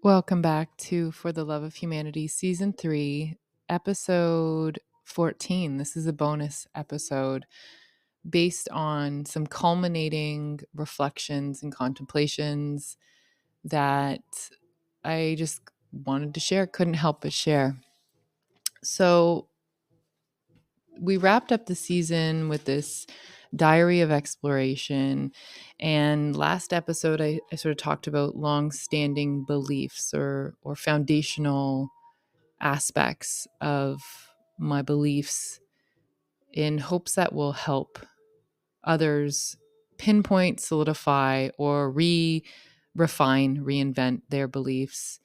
Welcome back to For the Love of Humanity, Season 3, Episode 14. This is a bonus episode based on some culminating reflections and contemplations that I just wanted to share, couldn't help but share. So, we wrapped up the season with this diary of exploration. And last episode, I sort of talked about long-standing beliefs or foundational aspects of my beliefs in hopes that will help others pinpoint, solidify, or refine, reinvent their beliefs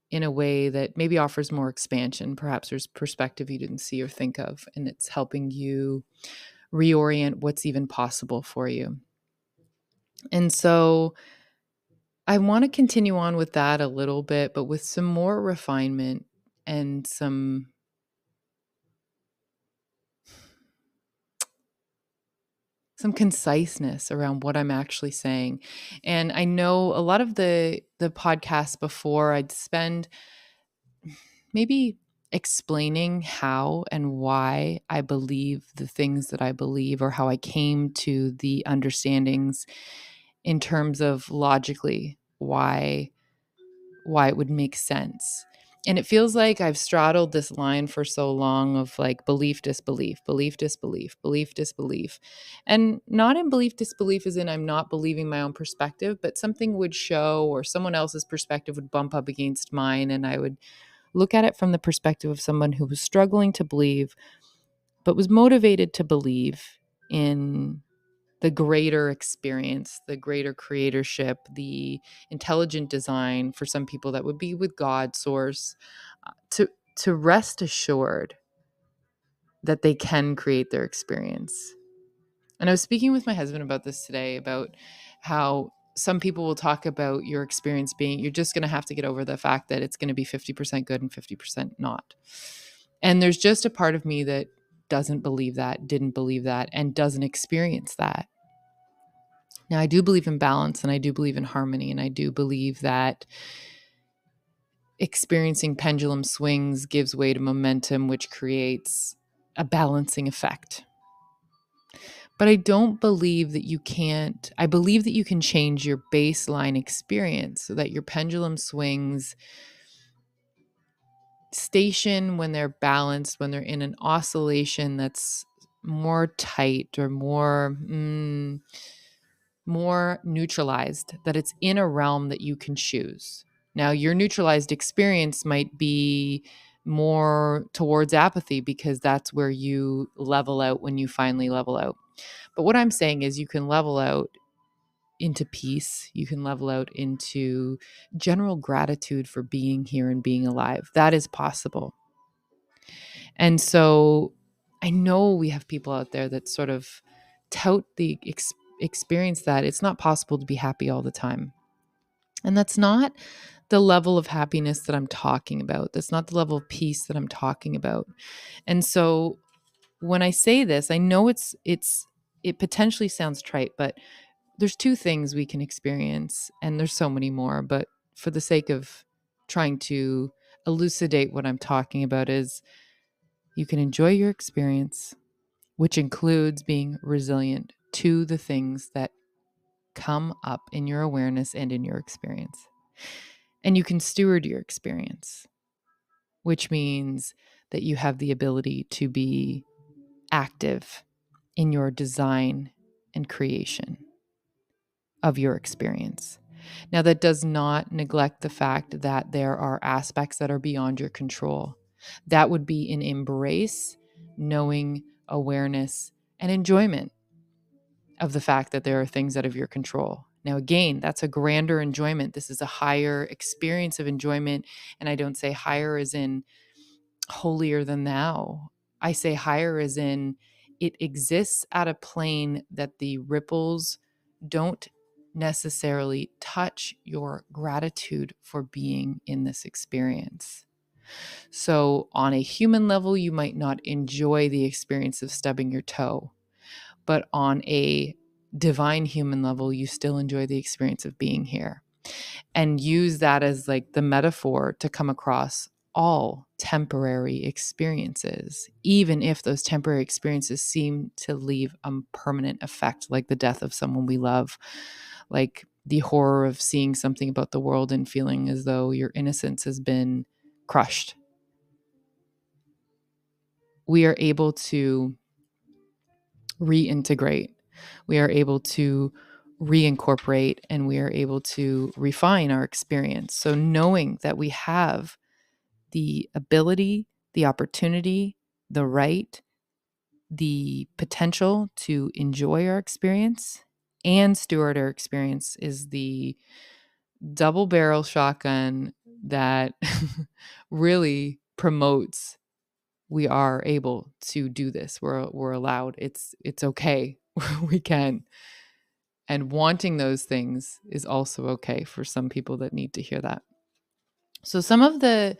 in a way that maybe offers more expansion. Perhaps there's perspective you didn't see or think of, and it's helping you reorient what's even possible for you. And so I want to continue on with that a little bit, but with some more refinement and some conciseness around what I'm actually saying. And I know a lot of the podcasts before, I'd spend maybe explaining how and why I believe the things that I believe, or how I came to the understandings in terms of logically why it would make sense. And it feels like I've straddled this line for so long of like belief, disbelief, belief, disbelief, belief, disbelief. And not in belief, disbelief as in I'm not believing my own perspective, but something would show or someone else's perspective would bump up against mine. And I would look at it from the perspective of someone who was struggling to believe, but was motivated to believe in the greater experience, the greater creatorship, the intelligent design for some people that would be with God, source, to rest assured that they can create their experience. And I was speaking with my husband about this today, about how some people will talk about your experience being, you're just going to have to get over the fact that it's going to be 50% good and 50% not. And there's just a part of me that doesn't believe that, didn't believe that, and doesn't experience that. Now, I do believe in balance and I do believe in harmony, and I do believe that experiencing pendulum swings gives way to momentum, which creates a balancing effect. But I don't believe that you can't, I believe that you can change your baseline experience so that your pendulum swings station when they're balanced, when they're in an oscillation that's more tight or more neutralized, that it's in a realm that you can choose. Now, your neutralized experience might be more towards apathy because that's where you level out when you finally level out. But what I'm saying is you can level out into peace. You can level out into general gratitude for being here and being alive. That is possible. And so I know we have people out there that sort of tout the experience that it's not possible to be happy all the time. And that's not the level of happiness that I'm talking about. That's not the level of peace that I'm talking about. And so when I say this, I know it potentially sounds trite, but there's two things we can experience, and there's so many more, but for the sake of trying to elucidate what I'm talking about, is you can enjoy your experience, which includes being resilient to the things that come up in your awareness and in your experience. And you can steward your experience, which means that you have the ability to be active in your design and creation of your experience. Now, that does not neglect the fact that there are aspects that are beyond your control. That would be an embrace, knowing, awareness, and enjoyment of the fact that there are things out of your control. Now, again, that's a grander enjoyment. This is a higher experience of enjoyment. And I don't say higher as in holier than thou. I say higher as in it exists at a plane that the ripples don't necessarily touch your gratitude for being in this experience. So, on a human level, you might not enjoy the experience of stubbing your toe, but on a divine human level, you still enjoy the experience of being here. and use that as like the metaphor to come across all temporary experiences, even if those temporary experiences seem to leave a permanent effect, like the death of someone we love, like the horror of seeing something about the world and feeling as though your innocence has been crushed. We are able to reintegrate, we are able to reincorporate, and we are able to refine our experience. So, knowing that we have the ability, the opportunity, the right, the potential to enjoy our experience and steward our experience is the double barrel shotgun that really promotes we are able to do this. We're allowed. It's okay. We can. And wanting those things is also okay for some people that need to hear that. So some of the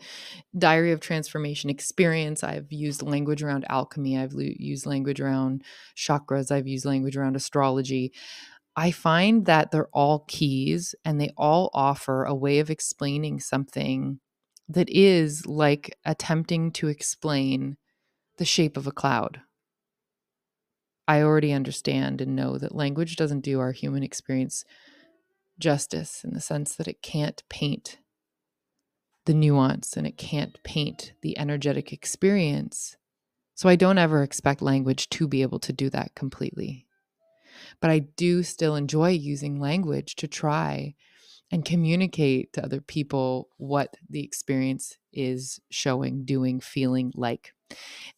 diary of transformation experience, I've used language around alchemy, I've used language around chakras, I've used language around astrology. I find that they're all keys and they all offer a way of explaining something that is like attempting to explain the shape of a cloud. I already understand and know that language doesn't do our human experience justice in the sense that it can't paint the nuance and it can't paint the energetic experience. So I don't ever expect language to be able to do that completely. But I do still enjoy using language to try and communicate to other people what the experience is showing, doing, feeling like.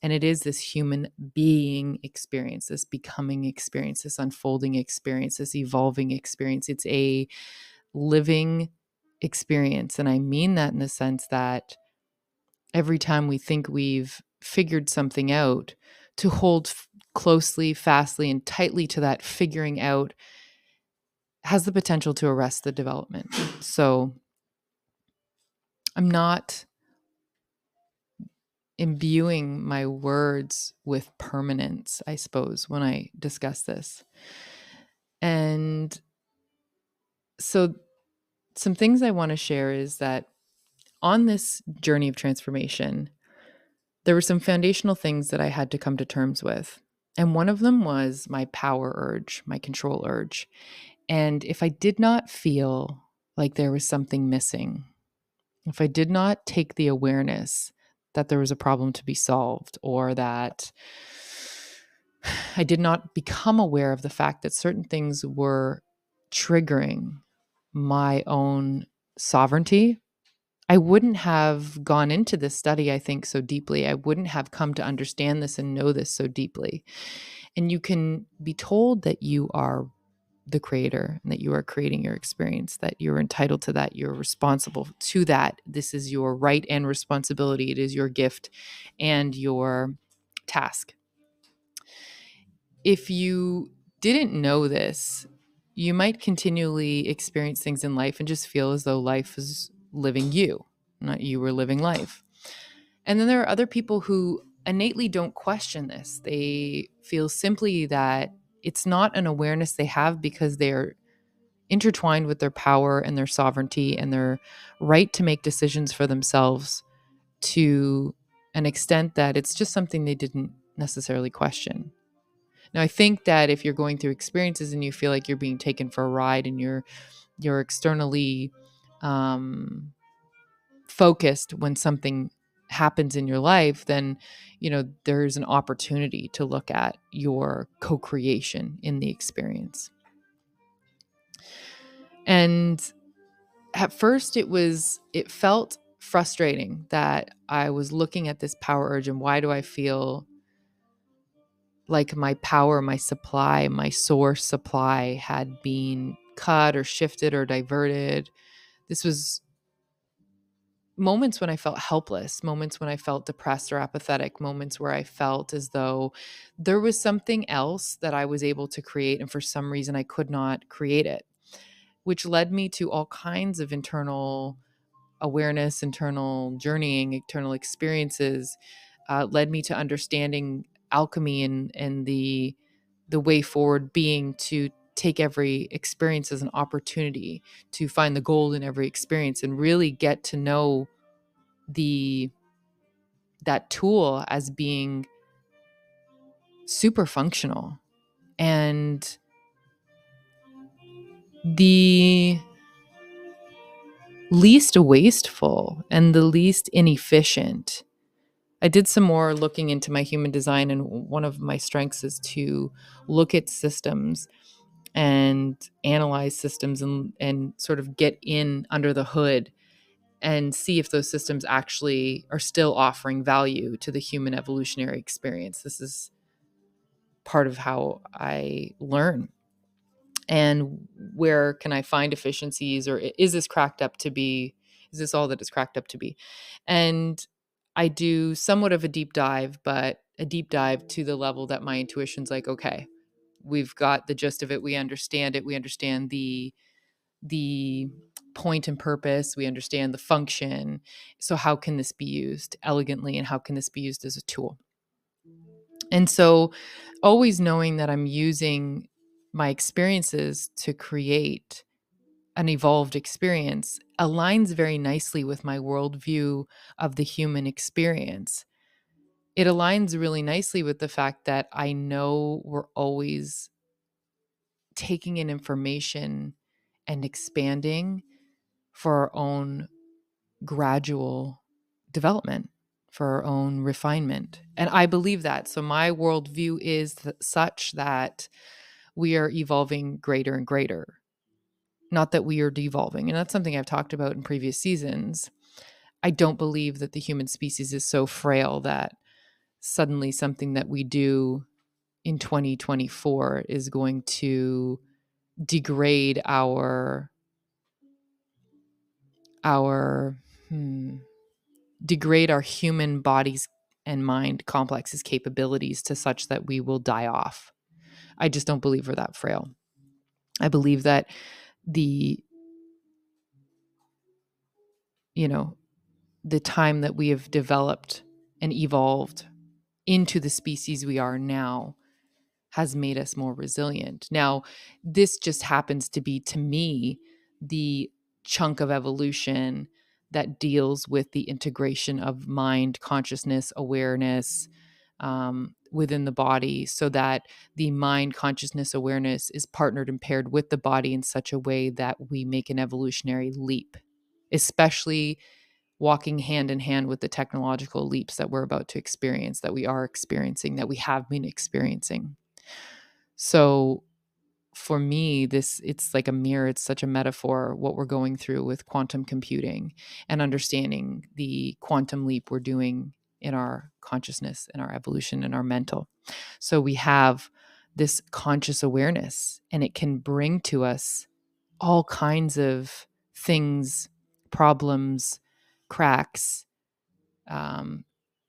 And it is this human being experience, this becoming experience, this unfolding experience, this evolving experience. It's a living experience. And I mean that in the sense that every time we think we've figured something out, to hold closely, fastly, and tightly to that figuring out has the potential to arrest the development. So I'm not imbuing my words with permanence, I suppose, when I discuss this. And so some things I want to share is that on this journey of transformation, there were some foundational things that I had to come to terms with. And one of them was my power urge, my control urge. And if I did not feel like there was something missing, if I did not take the awareness that there was a problem to be solved, or that I did not become aware of the fact that certain things were triggering my own sovereignty, I wouldn't have gone into this study, I think, so deeply. I wouldn't have come to understand this and know this so deeply. And you can be told that you are the creator and that you are creating your experience, that you're entitled to that, you're responsible to that. This is your right and responsibility. It is your gift and your task. If you didn't know this, you might continually experience things in life and just feel as though life is living you, not you were living life. And then there are other people who innately don't question this. They feel simply that it's not an awareness they have because they're intertwined with their power and their sovereignty and their right to make decisions for themselves to an extent that it's just something they didn't necessarily question. Now, I think that if you're going through experiences and you feel like you're being taken for a ride and you're externally focused when something happens in your life, then there's an opportunity to look at your co-creation in the experience. And at first it felt frustrating that I was looking at this power urge and why do I feel like my power, my supply, my source supply had been cut or shifted or diverted. This was moments when I felt helpless, moments when I felt depressed or apathetic, moments where I felt as though there was something else that I was able to create and for some reason I could not create it, which led me to all kinds of internal awareness, internal journeying, internal experiences, led me to understanding alchemy and the way forward being to take every experience as an opportunity to find the gold in every experience and really get to know that tool as being super functional and the least wasteful and the least inefficient. I did some more looking into my human design, and one of my strengths is to look at systems and analyze systems and sort of get in under the hood and see if those systems actually are still offering value to the human evolutionary experience. This is part of how I learn. And where can I find efficiencies, or is this cracked up to be? Is this all that it's cracked up to be? And I do somewhat of a deep dive, but a deep dive to the level that my intuition's like, okay, we've got the gist of it. We understand it. We understand the point and purpose. We understand the function. So how can this be used elegantly, and how can this be used as a tool? And so always knowing that I'm using my experiences to create an evolved experience aligns very nicely with my worldview of the human experience. It aligns really nicely with the fact that I know we're always taking in information and expanding for our own gradual development, for our own refinement. And I believe that. So my worldview is such that we are evolving greater and greater, not that we are devolving. And that's something I've talked about in previous seasons. I don't believe that the human species is so frail that suddenly something that we do in 2024 is going to degrade our degrade our human bodies and mind complexes capabilities to such that we will die off. I just don't believe we're that frail. I believe that the the time that we have developed and evolved into the species we are now has made us more resilient. Now, this just happens to be, to me, the chunk of evolution that deals with the integration of mind, consciousness, awareness within the body, so that the mind, consciousness, awareness is partnered and paired with the body in such a way that we make an evolutionary leap, especially walking hand in hand with the technological leaps that we're about to experience, that we are experiencing, that we have been experiencing. So for me, it's like a mirror, it's such a metaphor, what we're going through with quantum computing and understanding the quantum leap we're doing in our consciousness and our evolution and our mental. So we have this conscious awareness, and it can bring to us all kinds of things, problems, cracks.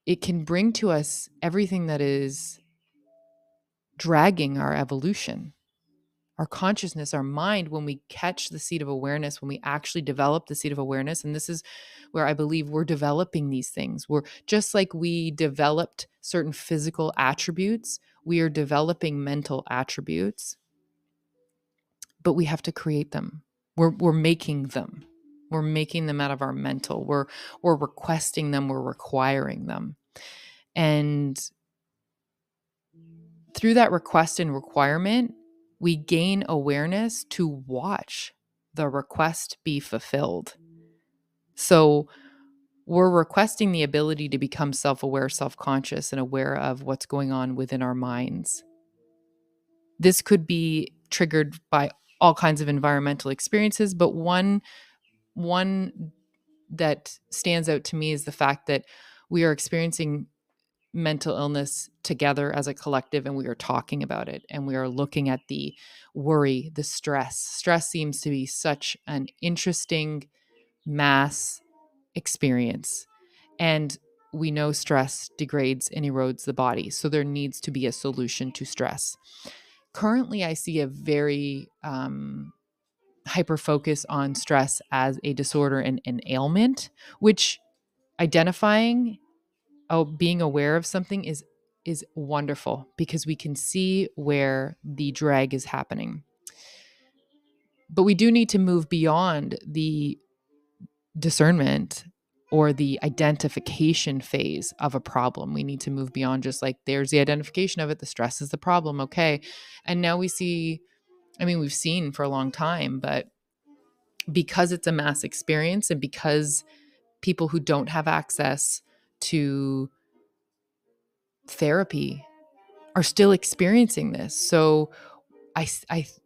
It can bring to us everything that is dragging our evolution, our consciousness, our mind. When we catch the seed of awareness, when we actually develop the seed of awareness, and this is where I believe we're developing these things. We're just like we developed certain physical attributes, we are developing mental attributes, but we have to create them. We're making them. We're making them out of our mental. We're requesting them. We're requiring them. And through that request and requirement, we gain awareness to watch the request be fulfilled. So we're requesting the ability to become self-aware, self-conscious, and aware of what's going on within our minds. This could be triggered by all kinds of environmental experiences, but one that stands out to me is the fact that we are experiencing mental illness together as a collective, and we are talking about it, and we are looking at the worry, the stress seems to be such an interesting mass experience, and we know stress degrades and erodes the body, so there needs to be a solution to stress. Currently, I see a very hyper focus on stress as a disorder and an ailment, which identifying, being aware of something is wonderful, because we can see where the drag is happening. But we do need to move beyond the discernment or the identification phase of a problem. We need to move beyond just like, there's the identification of it, the stress is the problem, okay. And now we see, I mean, we've seen for a long time, but because it's a mass experience and because people who don't have access to therapy are still experiencing this. So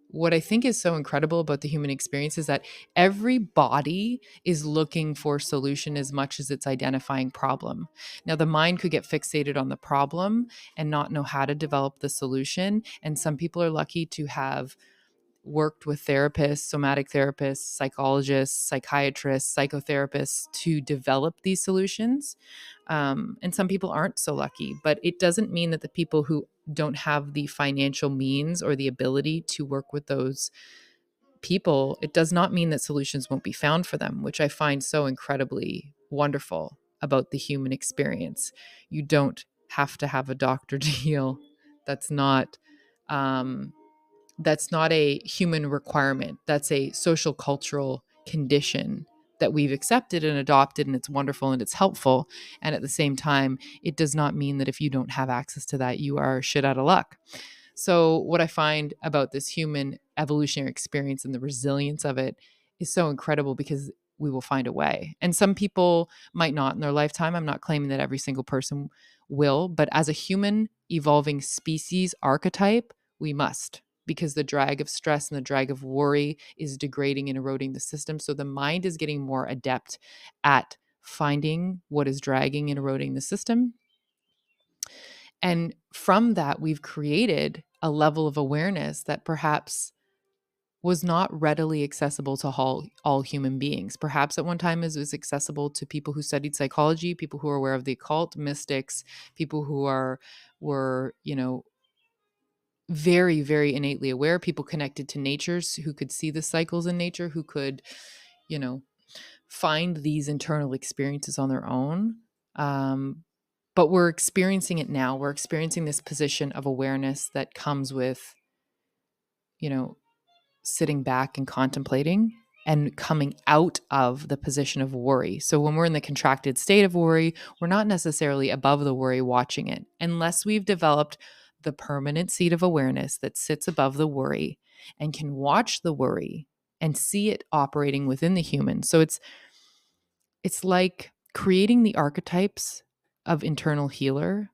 what I think is so incredible about the human experience is that every body is looking for solution as much as it's identifying problem. Now, the mind could get fixated on the problem and not know how to develop the solution. And some people are lucky to have worked with therapists, somatic therapists, psychologists, psychiatrists, psychotherapists to develop these solutions. And some people aren't so lucky, but it doesn't mean that the people who don't have the financial means or the ability to work with those people, it does not mean that solutions won't be found for them, which I find so incredibly wonderful about the human experience. You don't have to have a doctor to heal. That's not um, that's not a human requirement. That's a social cultural condition that we've accepted and adopted, and it's wonderful and it's helpful. And at the same time, it does not mean that if you don't have access to that, you are shit out of luck. So, what I find about this human evolutionary experience and the resilience of it is so incredible because we will find a way. And some people might not in their lifetime. I'm not claiming that every single person will, but as a human evolving species archetype, we must, because the drag of stress and the drag of worry is degrading and eroding the system. So the mind is getting more adept at finding what is dragging and eroding the system. And from that, we've created a level of awareness that perhaps was not readily accessible to all human beings. Perhaps at one time it was accessible to people who studied psychology, people who are aware of the occult, mystics, people who were, very, very innately aware, people connected to natures who could see the cycles in nature, who could, you know, find these internal experiences on their own. But we're experiencing it now. We're experiencing this position of awareness that comes with, you know, sitting back and contemplating and coming out of the position of worry. So when we're in the contracted state of worry, we're not necessarily above the worry watching it, unless we've developed the permanent seat of awareness that sits above the worry and can watch the worry and see it operating within the human. So it's like creating the archetypes of internal healer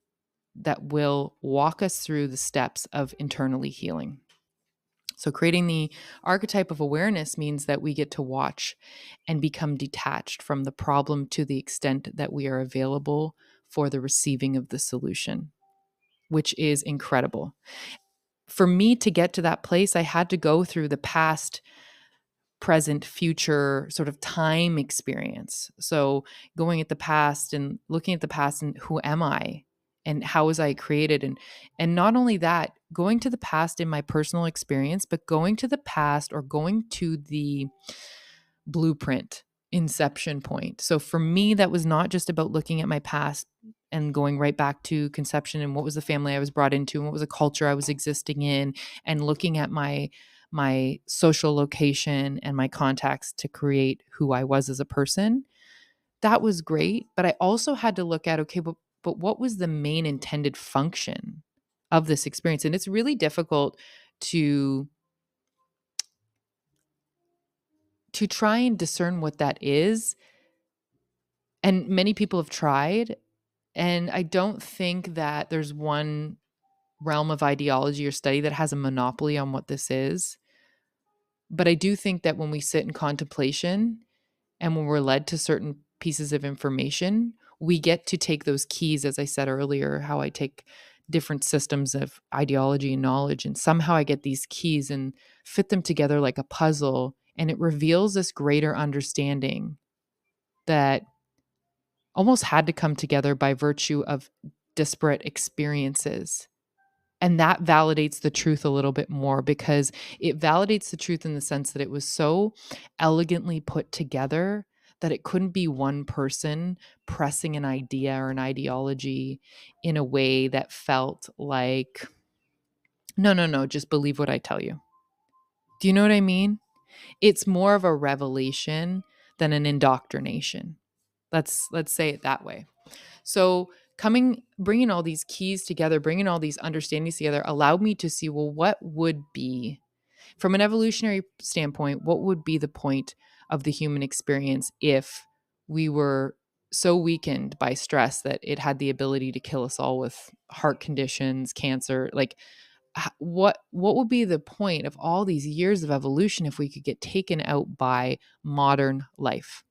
that will walk us through the steps of internally healing. So, creating the archetype of awareness means that we get to watch and become detached from the problem to the extent that we are available for the receiving of the solution, which is incredible. For me to get to that place, I had to go through the past, present, future sort of time experience. So, going at the past and looking at the past and who am I? And how was I created? And not only that, going to the past in my personal experience, but going to the past or going to the blueprint inception point. So for me, that was not just about looking at my past and going right back to conception and what was the family I was brought into and what was the culture I was existing in, and looking at my social location and my contacts to create who I was as a person. That was great, but I also had to look at, okay, but what was the main intended function of this experience? And it's really difficult to try and discern what that is. And many people have tried, and I don't think that there's one realm of ideology or study that has a monopoly on what this is. But I do think that when we sit in contemplation and when we're led to certain pieces of information, we get to take those keys, as I said earlier, how I take different systems of ideology and knowledge, and somehow I get these keys and fit them together like a puzzle, and it reveals this greater understanding that almost had to come together by virtue of disparate experiences. And that validates the truth a little bit more, because it validates the truth in the sense that it was so elegantly put together that it couldn't be one person pressing an idea or an ideology in a way that felt like, no, no, no, just believe what I tell you. Do you know what I mean? It's more of a revelation than an indoctrination. Let's say it that way. So bringing all these keys together, bringing all these understandings together allowed me to see, well, what would be, from an evolutionary standpoint, what would be the point of the human experience if we were so weakened by stress that it had the ability to kill us all with heart conditions, cancer? Like, what would be the point of all these years of evolution if we could get taken out by modern life?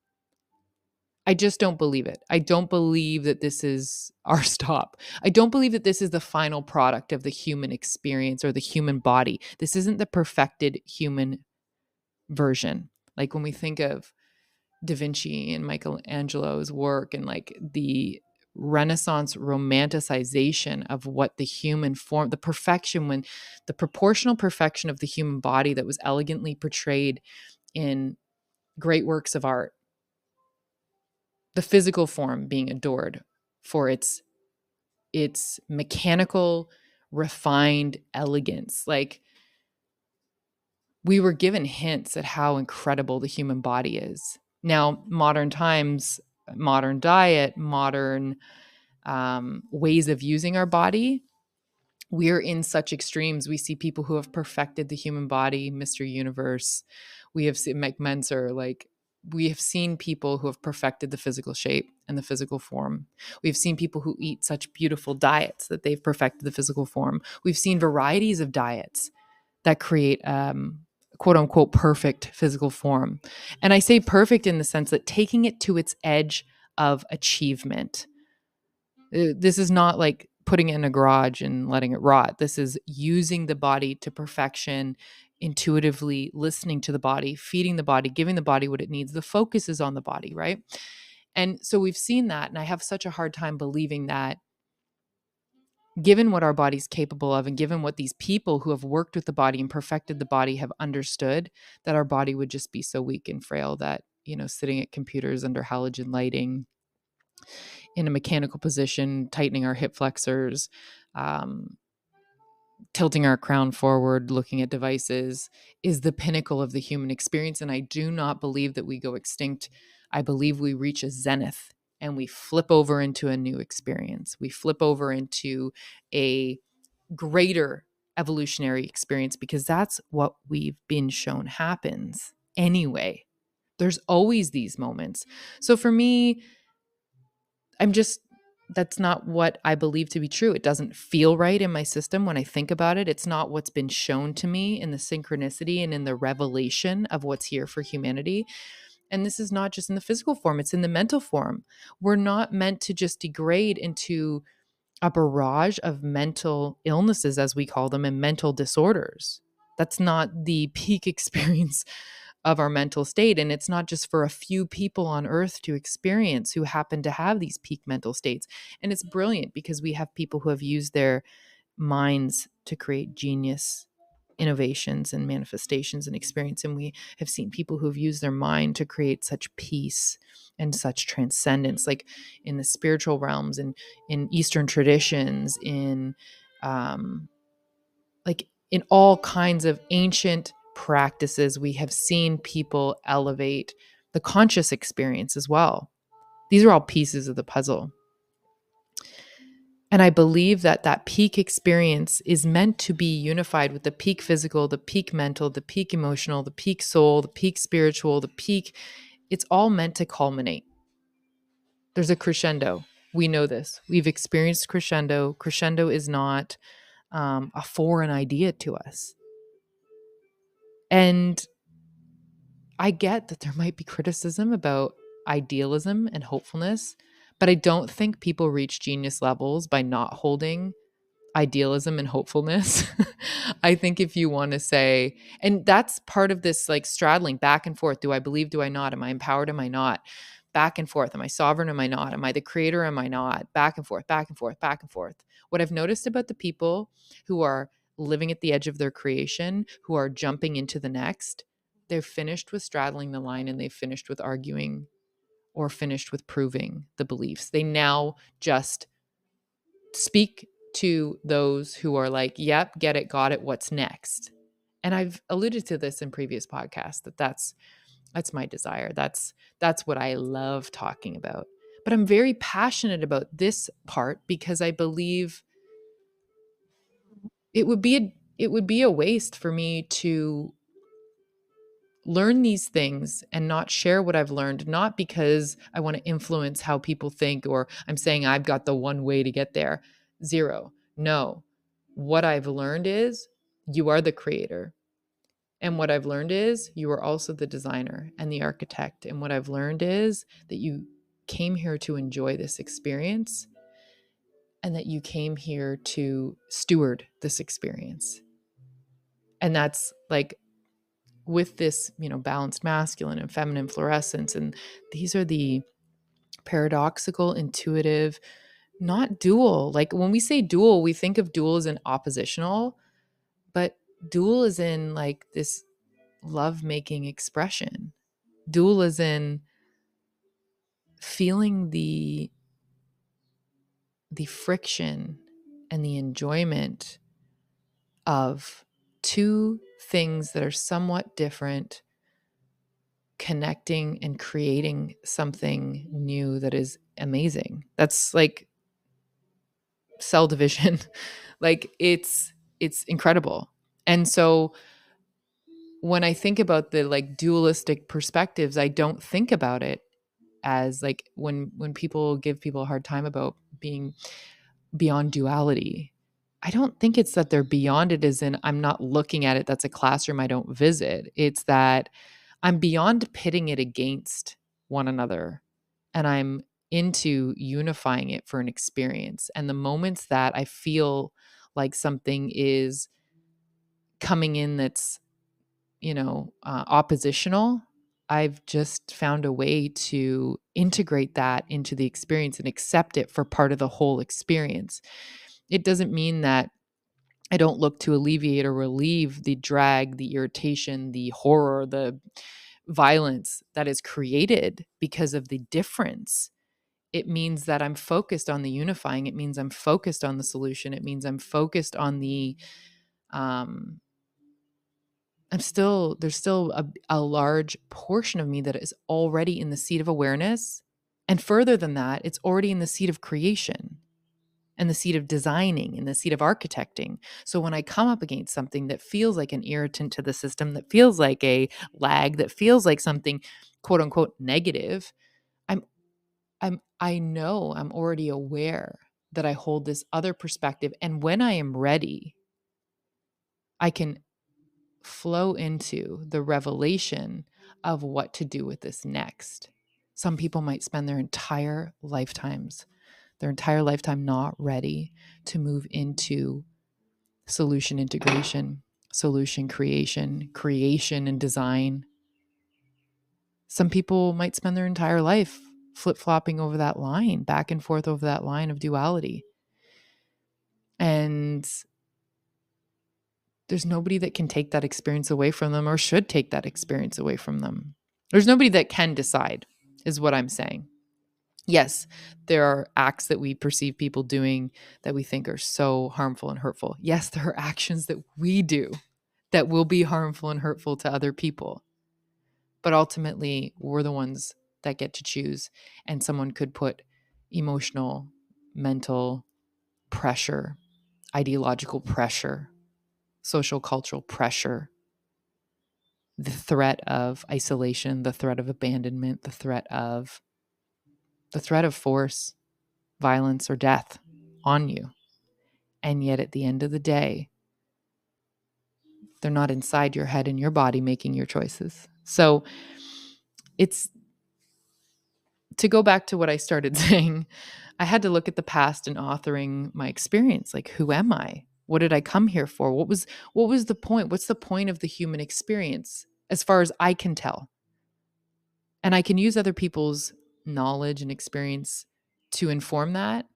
I just don't believe it. I don't believe that this is our stop. I don't believe that this is the final product of the human experience or the human body. This isn't the perfected human version. Like when we think of Da Vinci and Michelangelo's work and like the Renaissance romanticization of what the human form, the perfection, when the proportional perfection of the human body that was elegantly portrayed in great works of art, the physical form being adored for its mechanical, refined elegance. Like, we were given hints at how incredible the human body is. Now, modern times, modern diet, modern ways of using our body, we're in such extremes. We see people who have perfected the human body, Mr. Universe. We have seen Mike Menzer, like, we have seen people who have perfected the physical shape and the physical form. We've seen people who eat such beautiful diets that they've perfected the physical form. We've seen varieties of diets that create quote unquote perfect physical form. And I say perfect in the sense that taking it to its edge of achievement. This is not like putting it in a garage and letting it rot. This is using the body to perfection, intuitively listening to the body, feeding the body, giving the body what it needs. The focus is on the body, right? And so we've seen that. And I have such a hard time believing that, given what our body's capable of and given what these people who have worked with the body and perfected the body have understood, that our body would just be so weak and frail that, sitting at computers under halogen lighting in a mechanical position, tightening our hip flexors, um, tilting our crown forward, looking at devices, is the pinnacle of the human experience. And I do not believe that we go extinct. I believe we reach a zenith and we flip over into a new experience. We flip over into a greater evolutionary experience, because that's what we've been shown happens anyway. There's always these moments. So for me, that's not what I believe to be true. It doesn't feel right in my system when I think about it. It's not what's been shown to me in the synchronicity and in the revelation of what's here for humanity. And this is not just in the physical form, it's in the mental form. We're not meant to just degrade into a barrage of mental illnesses, as we call them, and mental disorders. That's not the peak experience of our mental state. And it's not just for a few people on earth to experience who happen to have these peak mental states. And it's brilliant because we have people who have used their minds to create genius innovations and manifestations and experience. And we have seen people who have used their mind to create such peace and such transcendence, like in the spiritual realms and in Eastern traditions, like in all kinds of ancient practices, we have seen people elevate the conscious experience as well. These are all pieces of the puzzle. And I believe that that peak experience is meant to be unified with the peak physical, the peak mental, the peak emotional, the peak soul, the peak spiritual, the peak. It's all meant to culminate. There's a crescendo. We know this. We've experienced crescendo. Crescendo is not a foreign idea to us. And I get that there might be criticism about idealism and hopefulness, but I don't think people reach genius levels by not holding idealism and hopefulness. I think if you want to say, and that's part of this like straddling back and forth. Do I believe? Do I not? Am I empowered? Am I not? Back and forth. Am I sovereign? Am I not? Am I the creator? Am I not? Back and forth, back and forth, back and forth. What I've noticed about the people who are living at the edge of their creation, who are jumping into the next, they're finished with straddling the line and they've finished with arguing or finished with proving the beliefs. They now just speak to those who are like, yep, get it, got it, what's next? And I've alluded to this in previous podcasts that's my desire. That's what I love talking about. But I'm very passionate about this part because I believe it would be a waste for me to learn these things and not share what I've learned, not because I want to influence how people think or I'm saying I've got the one way to get there. Zero. No. What I've learned is you are the creator. And what I've learned is you are also the designer and the architect. And what I've learned is that you came here to enjoy this experience and that you came here to steward this experience. And that's like with this, balanced masculine and feminine fluorescence. And these are the paradoxical, intuitive, not dual. Like when we say dual, we think of dual as an oppositional, but dual is in like this love making expression. Dual is in feeling the friction and the enjoyment of two things that are somewhat different connecting and creating something new that is amazing. That's like cell division. Like it's incredible. And so when I think about the like dualistic perspectives, I don't think about it as like when people give people a hard time about being beyond duality. I don't think it's that they're beyond it as in I'm not looking at it. That's a classroom I don't visit. It's that I'm beyond pitting it against one another and I'm into unifying it for an experience. And the moments that I feel like something is coming in that's, oppositional, I've just found a way to integrate that into the experience and accept it for part of the whole experience. It doesn't mean that I don't look to alleviate or relieve the drag, the irritation, the horror, the violence that is created because of the difference. It means that I'm focused on the unifying. It means I'm focused on the solution. It means I'm focused on the um there's still a large portion of me that is already in the seat of awareness. And further than that, it's already in the seat of creation and the seat of designing and the seat of architecting. So when I come up against something that feels like an irritant to the system, that feels like a lag, that feels like something quote unquote negative, I'm I know I'm already aware that I hold this other perspective. And when I am ready, I can flow into the revelation of what to do with this next. Some people might spend their entire lifetime not ready to move into solution integration, solution creation, creation and design. Some people might spend their entire life flip-flopping over that line, back and forth over that line of duality. And there's nobody that can take that experience away from them or should take that experience away from them. There's nobody that can decide, is what I'm saying. Yes, there are acts that we perceive people doing that we think are so harmful and hurtful. Yes, there are actions that we do that will be harmful and hurtful to other people. But ultimately, we're the ones that get to choose. And someone could put emotional, mental pressure, ideological pressure, social cultural pressure, the threat of isolation, the threat of abandonment, the threat of force, violence, or death on you. And yet at the end of the day, they're not inside your head and your body making your choices. So it's to go back to what I started saying, I had to look at the past and authoring my experience. Like, who am I? What did I come here for? What was the point? What's the point of the human experience as far as I can tell? And I can use other people's knowledge and experience to inform that.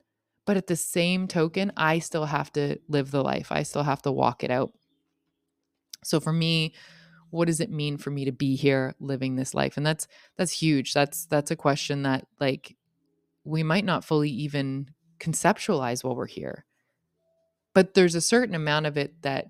But at the same token, I still have to live the life. I still have to walk it out. So for me, what does it mean for me to be here living this life? And that's huge. That's a question that like we might not fully even conceptualize while we're here. But there's a certain amount of it that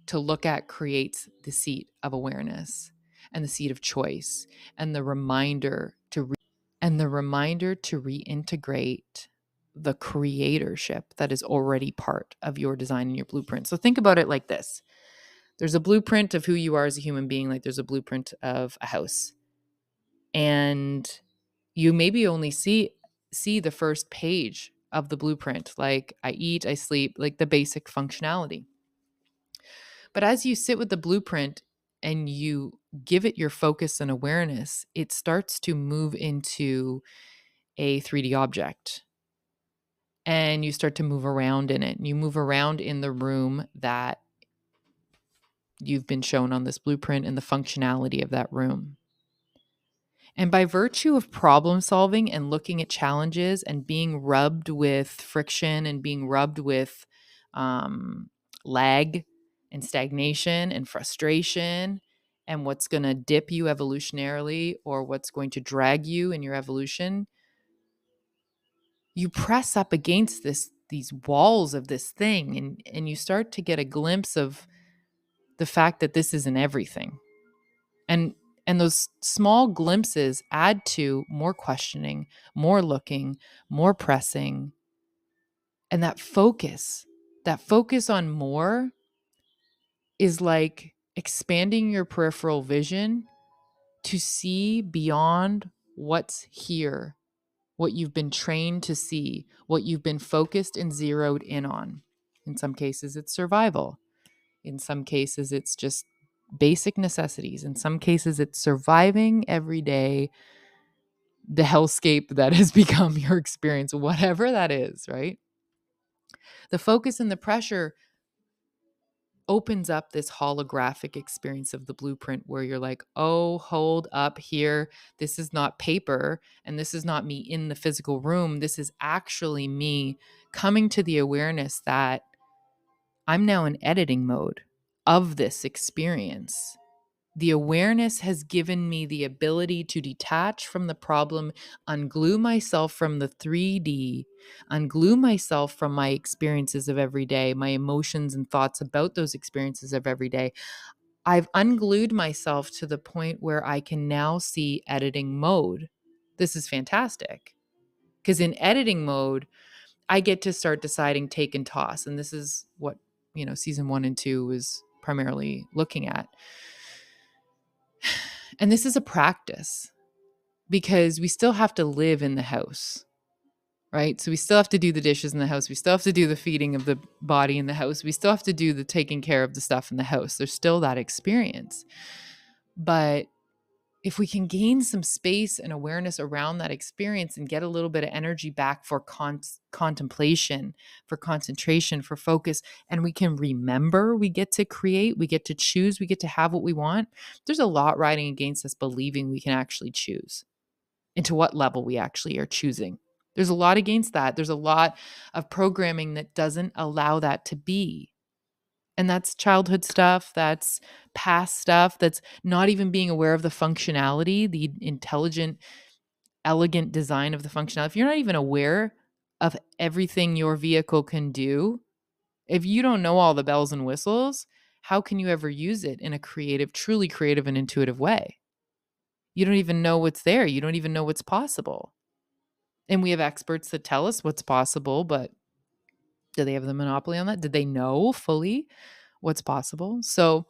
to look at creates the seat of awareness and the seat of choice and the reminder to reintegrate the creatorship that is already part of your design and your blueprint. So think about it like this. There's a blueprint of who you are as a human being, like there's a blueprint of a house. And you maybe only see the first page of the blueprint, like I eat, I sleep, like the basic functionality. But as you sit with the blueprint and you give it your focus and awareness, it starts to move into a 3D object. And you start to move around in it. You move around in the room that you've been shown on this blueprint and the functionality of that room. And by virtue of problem solving and looking at challenges and being rubbed with friction and being rubbed with lag and stagnation and frustration and what's going to dip you evolutionarily or what's going to drag you in your evolution, you press up against these walls of this thing and you start to get a glimpse of the fact that this isn't everything. And those small glimpses add to more questioning, more looking, more pressing. And that focus on more is like expanding your peripheral vision to see beyond what's here, what you've been trained to see, what you've been focused and zeroed in on. In some cases, it's survival. In some cases, it's just basic necessities. In some cases, it's surviving every day, the hellscape that has become your experience, whatever that is, right? The focus and the pressure opens up this holographic experience of the blueprint where you're like, oh, hold up here. This is not paper and this is not me in the physical room. This is actually me coming to the awareness that I'm now in editing mode of this experience. The awareness has given me the ability to detach from the problem, unglue myself from the 3D, unglue myself from my experiences of every day, my emotions and thoughts about those experiences of every day. I've unglued myself to the point where I can now see editing mode. This is fantastic. Because in editing mode, I get to start deciding take and toss. And this is what, season 1 and 2 is primarily looking at. And this is a practice because we still have to live in the house, right? So we still have to do the dishes in the house. We still have to do the feeding of the body in the house. We still have to do the taking care of the stuff in the house. There's still that experience. But if we can gain some space and awareness around that experience and get a little bit of energy back for contemplation, for concentration, for focus, and we can remember we get to create, we get to choose, we get to have what we want, there's a lot riding against us believing we can actually choose and to what level we actually are choosing. There's a lot against that. There's a lot of programming that doesn't allow that to be. And that's childhood stuff, that's past stuff, that's not even being aware of the functionality, the intelligent, elegant design of the functionality. If you're not even aware of everything your vehicle can do, if you don't know all the bells and whistles, how can you ever use it in a creative, truly creative and intuitive way? You don't even know what's there. You don't even know what's possible. And we have experts that tell us what's possible, but do they have the monopoly on that? Did they know fully what's possible? So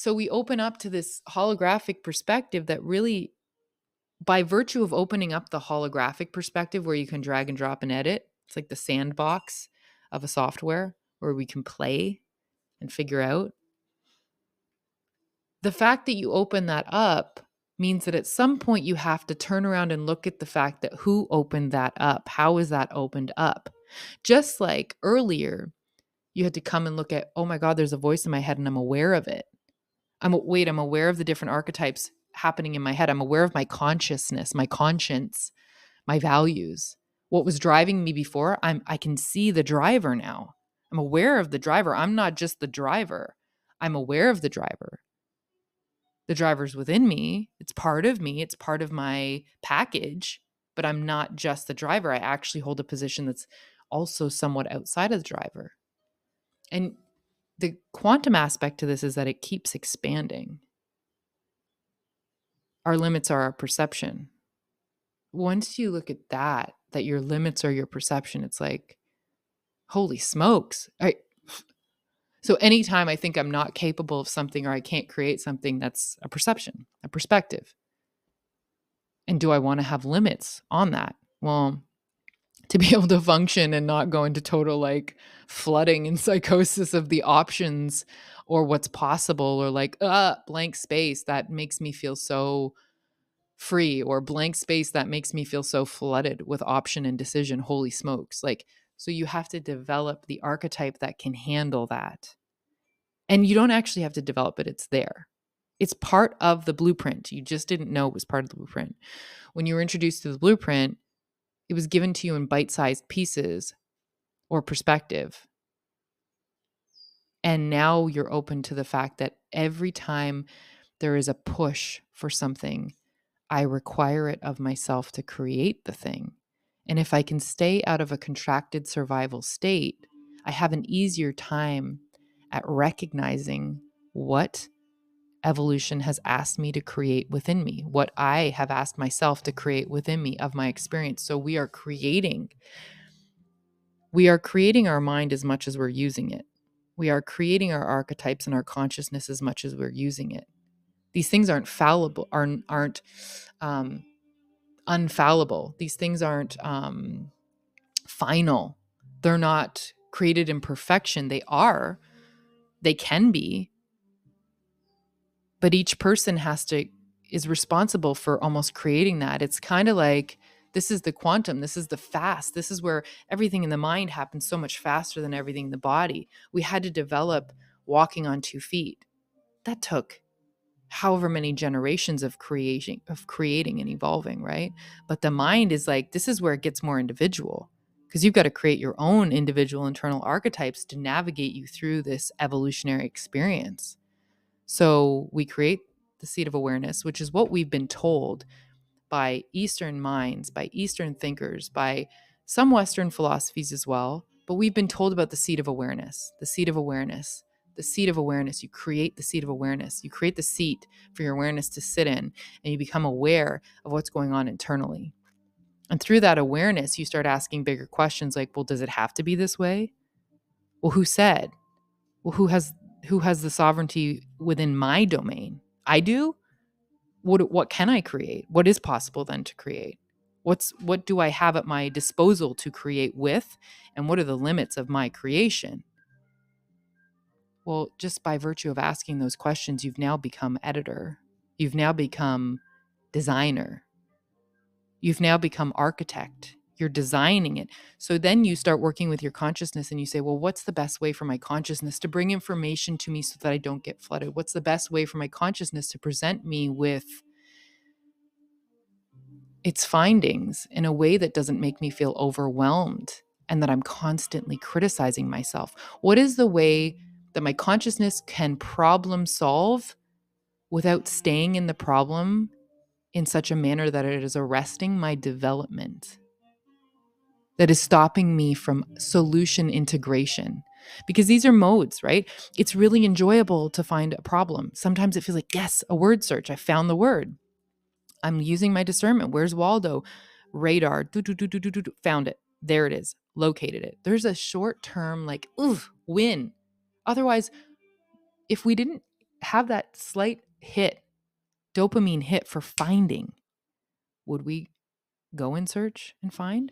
we open up to this holographic perspective that really, by virtue of opening up the holographic perspective where you can drag and drop and edit, it's like the sandbox of a software where we can play and figure out. The fact that you open that up means that at some point you have to turn around and look at the fact that who opened that up? How is that opened up? Just like earlier, you had to come and look at, oh my God, there's a voice in my head and I'm aware of it. I'm aware of the different archetypes happening in my head. I'm aware of my consciousness, my conscience, my values. What was driving me before, I can see the driver now. I'm aware of the driver. I'm not just the driver. I'm aware of the driver. The driver's within me. It's part of me. It's part of my package, but I'm not just the driver. I actually hold a position that's also somewhat outside of the driver. And The quantum aspect to this is that it keeps expanding. Our limits are our perception. Once you look at that your limits are your perception, it's like, holy smokes. So anytime I think I'm not capable of something or I can't create something, that's a perception, a perspective. And do I want to have limits on that? Well, to be able to function and not go into total like flooding and psychosis of the options or what's possible, or like blank space that makes me feel so free, or blank space that makes me feel so flooded with option and decision. Holy smokes. Like, so you have to develop the archetype that can handle that. And you don't actually have to develop it, it's there. It's part of the blueprint. You just didn't know it was part of the blueprint. When you were introduced to the blueprint, it was given to you in bite-sized pieces or perspective. And now you're open to the fact that every time there is a push for something, I require it of myself to create the thing. And if I can stay out of a contracted survival state, I have an easier time at recognizing what evolution has asked me to create within me, what I have asked myself to create within me of my experience. So we are creating our mind as much as we're using it. We are creating our archetypes and our consciousness as much as we're using it. These things aren't fallible, aren't unfallible. These things aren't final. They're not created in perfection. They can be, but each person is responsible for almost creating that. It's kind of like, this is the quantum, this is the fast, this is where everything in the mind happens so much faster than everything in the body. We had to develop walking on 2 feet. That took however many generations of creating and evolving, right? But the mind is like, this is where it gets more individual, because you've got to create your own individual internal archetypes to navigate you through this evolutionary experience. So we create the seat of awareness, which is what we've been told by Eastern minds, by Eastern thinkers, by some Western philosophies as well. But we've been told about the seat of awareness, the seat of awareness, the seat of awareness. You create the seat of awareness. You create the seat for your awareness to sit in, and you become aware of what's going on internally. And through that awareness, you start asking bigger questions like, well, does it have to be this way? Well, who said? Well, who has the sovereignty within my domain? I do? What can I create? What is possible then to create? What do I have at my disposal to create with? And what are the limits of my creation? Well, just by virtue of asking those questions, you've now become editor. You've now become designer. You've now become architect. You're designing it. So then you start working with your consciousness and you say, well, what's the best way for my consciousness to bring information to me so that I don't get flooded? What's the best way for my consciousness to present me with its findings in a way that doesn't make me feel overwhelmed and that I'm constantly criticizing myself? What is the way that my consciousness can problem solve without staying in the problem in such a manner that it is arresting my development, that is stopping me from solution integration? Because these are modes, right? It's really enjoyable to find a problem. Sometimes it feels like, yes, a word search. I found the word. I'm using my discernment. Where's Waldo? Radar. Found it. There it is. Located it. There's a short term like, win. Otherwise, if we didn't have that slight hit, dopamine hit for finding, would we go and search and find?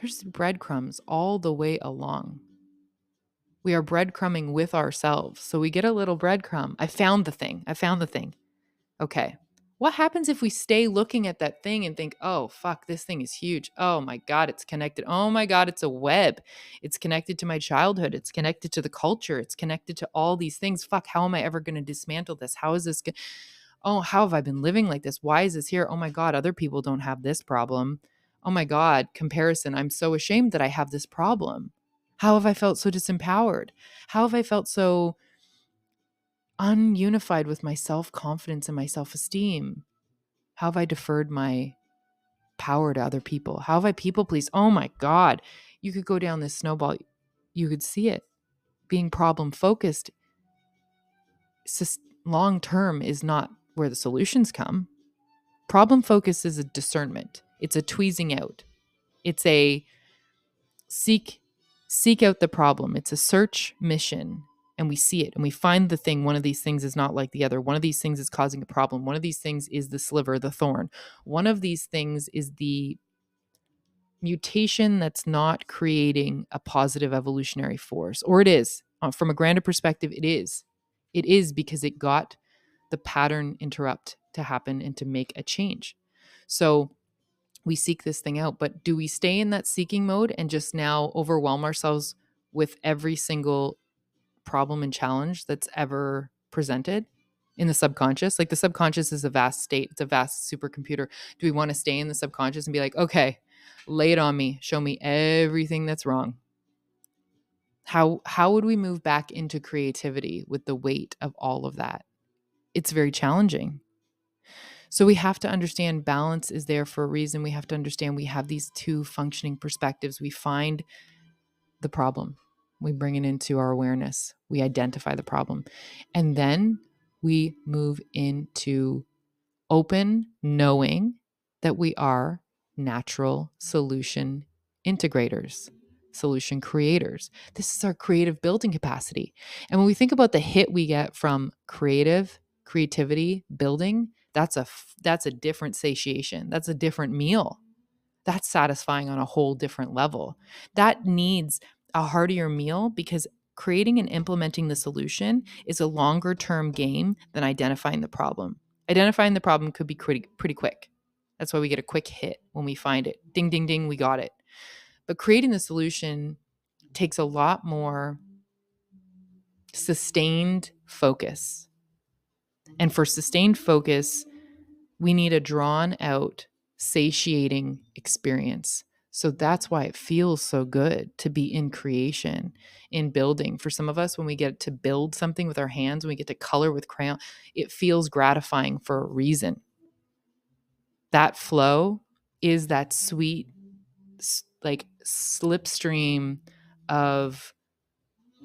There's breadcrumbs all the way along. We are breadcrumbing with ourselves. So we get a little breadcrumb. I found the thing. Okay. What happens if we stay looking at that thing and think, oh, fuck, this thing is huge. Oh my God, it's connected. Oh my God, it's a web. It's connected to my childhood. It's connected to the culture. It's connected to all these things. Fuck, how am I ever going to dismantle this? How is this? Oh, how have I been living like this? Why is this here? Oh my God, other people don't have this problem. Oh my God, comparison. I'm so ashamed that I have this problem. How have I felt so disempowered? How have I felt so ununified with my self-confidence and my self-esteem? How have I deferred my power to other people? How have I people pleased? Oh my God. You could go down this snowball. You could see it being problem focused. long term is not where the solutions come. Problem focus is a discernment. It's a tweezing out. It's a seek out the problem. It's a search mission, and we see it and we find the thing. One of these things is not like the other. One of these things is causing a problem. One of these things is the sliver, the thorn. One of these things is the mutation that's not creating a positive evolutionary force, or it is. From a grander perspective, it is. It is because it got the pattern interrupt to happen and to make a change. So we seek this thing out, but do we stay in that seeking mode and just now overwhelm ourselves with every single problem and challenge that's ever presented in the subconscious? Like, the subconscious is a vast state. It's a vast supercomputer. Do we want to stay in the subconscious and be like, okay, lay it on me, show me everything that's wrong? How would we move back into creativity with the weight of all of that? It's very challenging. So we have to understand balance is there for a reason. We have to understand we have these two functioning perspectives. We find the problem, we bring it into our awareness, we identify the problem, and then we move into open knowing that we are natural solution integrators, solution creators. This is our creative building capacity. And when we think about the hit we get from creativity building, that's a different satiation. That's a different meal. That's satisfying on a whole different level. That needs a heartier meal because creating and implementing the solution is a longer term game than identifying the problem. Identifying the problem could be pretty quick. That's why we get a quick hit when we find it. Ding, ding, ding, we got it. But creating the solution takes a lot more sustained focus. And for sustained focus, we need a drawn out, satiating experience. So that's why it feels so good to be in creation, in building. For some of us, when we get to build something with our hands, when we get to color with crayon, it feels gratifying for a reason. That flow is that sweet, like, slipstream of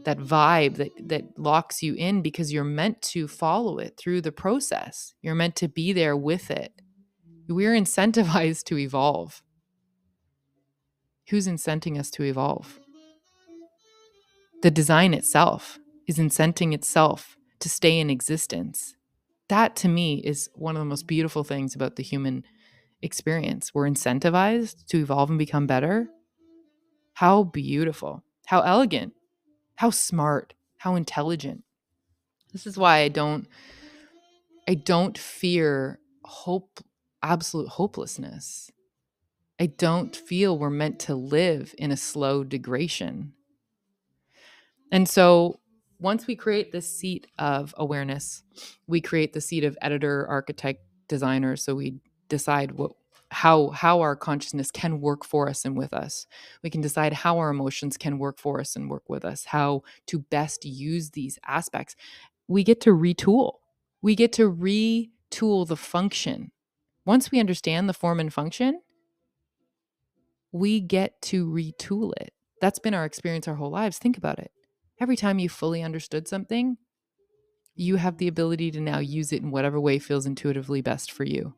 that vibe that locks you in because you're meant to follow it through the process. You're meant to be there with it. We're incentivized to evolve. Who's incenting us to evolve? The design itself is incenting itself to stay in existence. That, to me, is one of the most beautiful things about the human experience. We're incentivized to evolve and become better. How beautiful, how elegant, how smart, how intelligent. This is why I don't fear absolute hopelessness. I don't feel we're meant to live in a slow degradation. And so once we create this seat of awareness, we create the seat of editor, architect, designer. So we decide how our consciousness can work for us and with us. We can decide how our emotions can work for us and work with us, how to best use these aspects. We get to retool. We get to retool the function. Once we understand the form and function, we get to retool it. That's been our experience our whole lives. Think about it. Every time you fully understood something, you have the ability to now use it in whatever way feels intuitively best for you.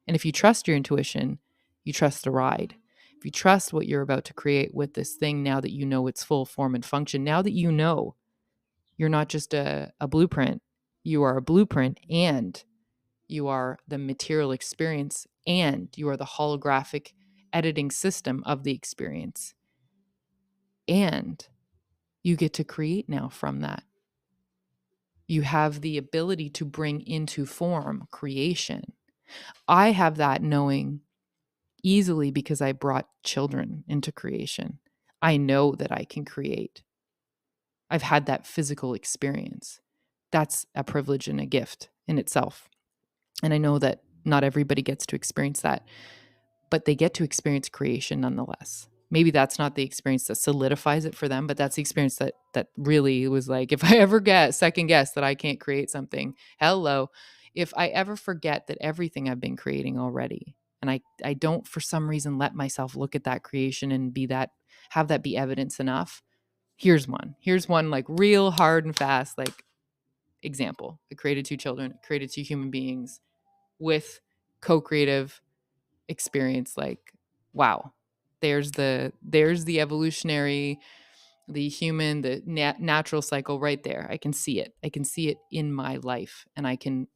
And if you trust your intuition, you trust the ride. If you trust what you're about to create with this thing, now that you know its full form and function, now that you know you're not just a blueprint, you are a blueprint, and you are the material experience, and you are the holographic editing system of the experience. And you get to create now from that. You have the ability to bring into form creation. I have that knowing easily because I brought children into creation. I know that I can create. I've had that physical experience. That's a privilege and a gift in itself. And I know that not everybody gets to experience that, but they get to experience creation nonetheless. Maybe that's not the experience that solidifies it for them, but that's the experience that really was like, if I ever second guess that I can't create something, hello. If I ever forget that everything I've been creating already, and I don't for some reason let myself look at that creation and have that be evidence enough. Here's one like real hard and fast, like example. I created 2 children, created 2 human beings with co-creative experience. Like, wow, there's the evolutionary, the human, the natural cycle right there. I can see it. I can see it in my life, and I can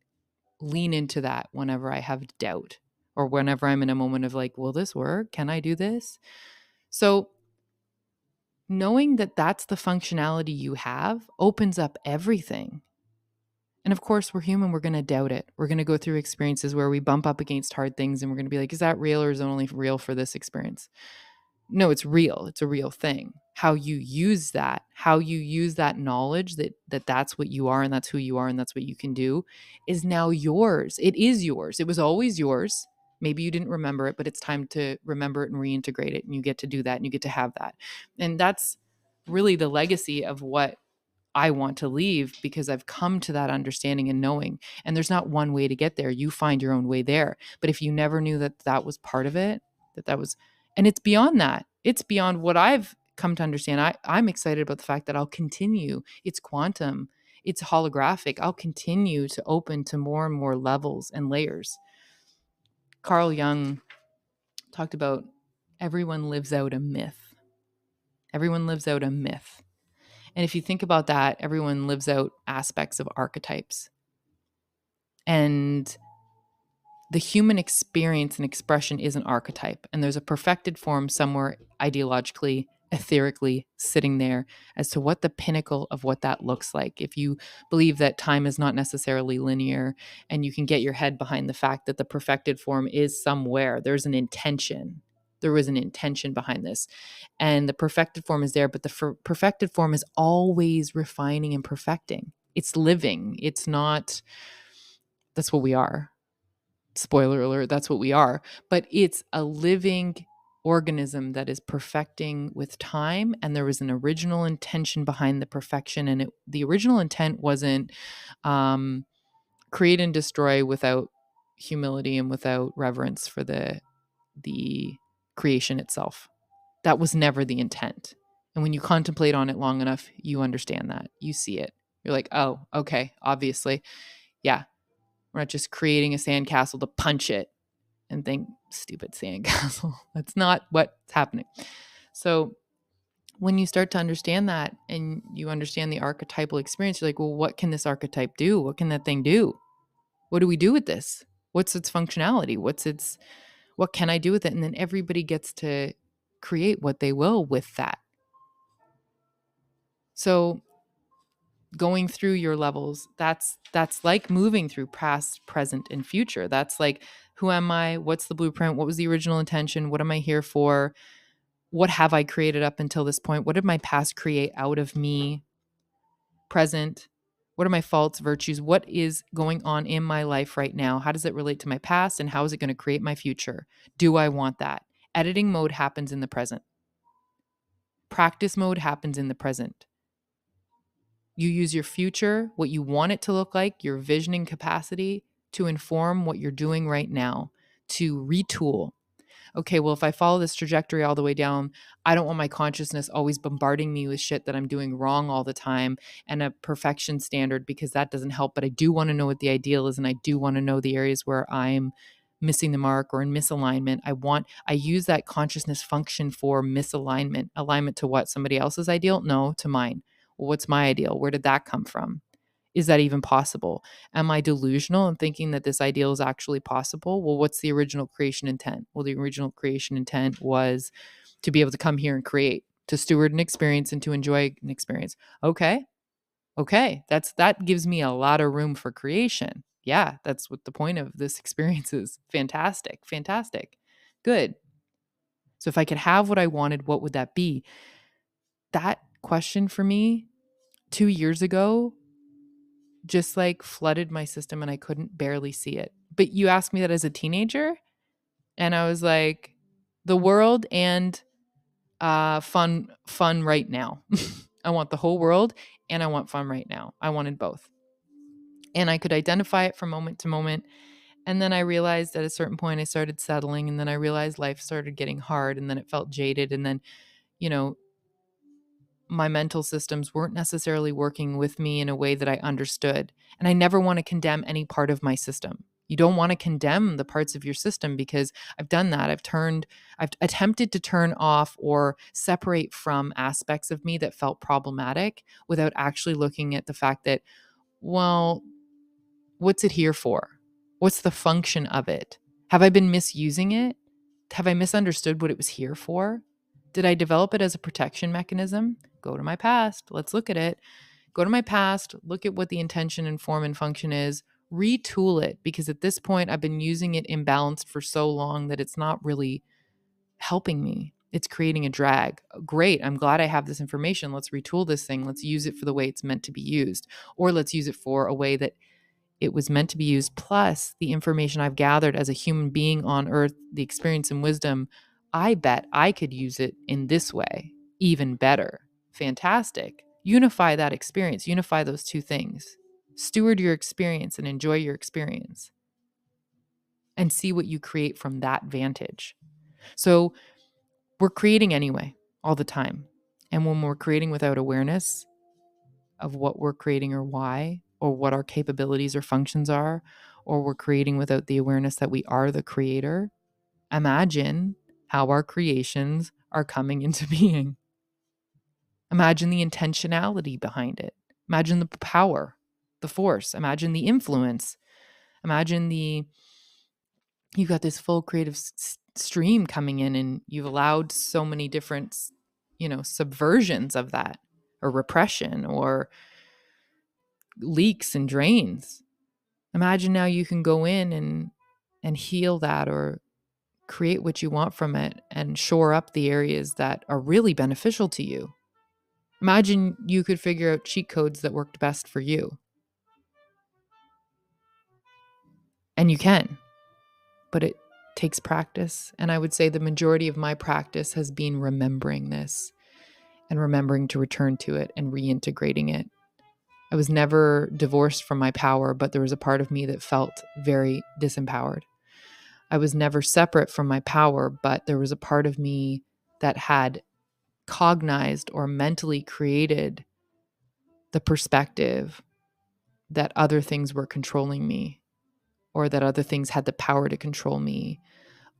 lean into that whenever I have doubt or whenever I'm in a moment of like, will this work? Can I do this? So knowing that that's the functionality you have opens up everything. And of course, we're human. We're going to doubt it. We're going to go through experiences where we bump up against hard things and we're going to be like, is that real or is it only real for this experience? No, it's real. It's a real thing. How you use that knowledge that that's what you are and that's who you are and that's what you can do is now yours. It is yours. It was always yours. Maybe you didn't remember it, but it's time to remember it and reintegrate it. And you get to do that and you get to have that. And that's really the legacy of what I want to leave, because I've come to that understanding and knowing. And there's not one way to get there. You find your own way there. But if you never knew that that was part of it, that was, and it's beyond that. It's beyond what I've come to understand. I'm excited about the fact that I'll continue. It's quantum. It's holographic. I'll continue to open to more and more levels and layers. Carl Jung talked about everyone lives out a myth. Everyone lives out a myth. And if you think about that, everyone lives out aspects of archetypes. And the human experience and expression is an archetype. And there's a perfected form somewhere ideologically, etherically sitting there as to what the pinnacle of what that looks like. If you believe that time is not necessarily linear and you can get your head behind the fact that the perfected form is somewhere, there's an intention. There was an intention behind this. And the perfected form is there, but the perfected form is always refining and perfecting. It's living. It's not, that's what we are. Spoiler alert, that's what we are. But it's a living organism that is perfecting with time. And there was an original intention behind the perfection. And the original intent wasn't create and destroy without humility and without reverence for the creation itself. That was never the intent. And when you contemplate on it long enough, you understand that. You see it. You're like, oh, okay, obviously. Yeah. We're not just creating a sandcastle to punch it and think, stupid sandcastle. That's not what's happening. So when you start to understand that and you understand the archetypal experience, you're like, well, what can this archetype do? What can that thing do? What do we do with this? What's its functionality? What can I do with it? And then everybody gets to create what they will with that. So going through your levels, that's like moving through past, present, and future. That's like, who am I? What's the blueprint? What was the original intention? What am I here for? What have I created up until this point? What did my past create out of me? Present, what are my faults, virtues? What is going on in my life right now? How does it relate to my past? And how is it going to create my future? Do I want that? Editing mode happens in the present. Practice mode happens in the present. You use your future, what you want it to look like, your visioning capacity to inform what you're doing right now, to retool. Okay, well, if I follow this trajectory all the way down, I don't want my consciousness always bombarding me with shit that I'm doing wrong all the time and a perfection standard, because that doesn't help. But I do want to know what the ideal is, and I do want to know the areas where I'm missing the mark or in misalignment. I use that consciousness function for misalignment. Alignment to what? Somebody else's ideal? No, to mine. Well, what's my ideal? Where did that come from? Is that even possible? Am I delusional in thinking that this ideal is actually possible? Well, what's the original creation intent? Well, the original creation intent was to be able to come here and create, to steward an experience and to enjoy an experience. Okay. That gives me a lot of room for creation. Yeah, that's what the point of this experience is. Fantastic. Good. So if I could have what I wanted, what would that be? That question for me 2 years ago just like flooded my system and I couldn't barely see it. But you asked me that as a teenager and I was like, the world and fun right now. I want the whole world and I want fun right now. I wanted both. And I could identify it from moment to moment. And then I realized at a certain point I started settling, and then I realized life started getting hard, and then it felt jaded. And then, you know, my mental systems weren't necessarily working with me in a way that I understood. And I never want to condemn any part of my system. You don't want to condemn the parts of your system, because I've done that. I've attempted to turn off or separate from aspects of me that felt problematic without actually looking at the fact that, well, what's it here for? What's the function of it? Have I been misusing it? Have I misunderstood what it was here for? Did I develop it as a protection mechanism? Go to my past. Let's look at it. Go to my past, look at what the intention and form and function is, retool it, because at this point I've been using it imbalanced for so long that it's not really helping me. It's creating a drag. Great. I'm glad I have this information. Let's retool this thing. Let's use it for the way it's meant to be used, or let's use it for a way that it was meant to be used, plus the information I've gathered as a human being on earth, the experience and wisdom. I bet I could use it in this way even better. Fantastic. Unify that experience, unify those two things. Steward your experience and enjoy your experience, and see what you create from that vantage. So we're creating anyway, all the time. And when we're creating without awareness of what we're creating or why, or what our capabilities or functions are, or we're creating without the awareness that we are the creator, imagine how our creations are coming into being. Imagine the intentionality behind it. Imagine the power, the force. Imagine the influence. Imagine you've got this full creative stream coming in, and you've allowed so many different, subversions of that, or repression, or leaks and drains. Imagine now you can go in and heal that, or create what you want from it, and shore up the areas that are really beneficial to you. Imagine you could figure out cheat codes that worked best for you. And you can, but it takes practice. And I would say the majority of my practice has been remembering this, and remembering to return to it and reintegrating it. I was never divorced from my power, but there was a part of me that felt very disempowered. I was never separate from my power, but there was a part of me that had cognized or mentally created the perspective that other things were controlling me, or that other things had the power to control me,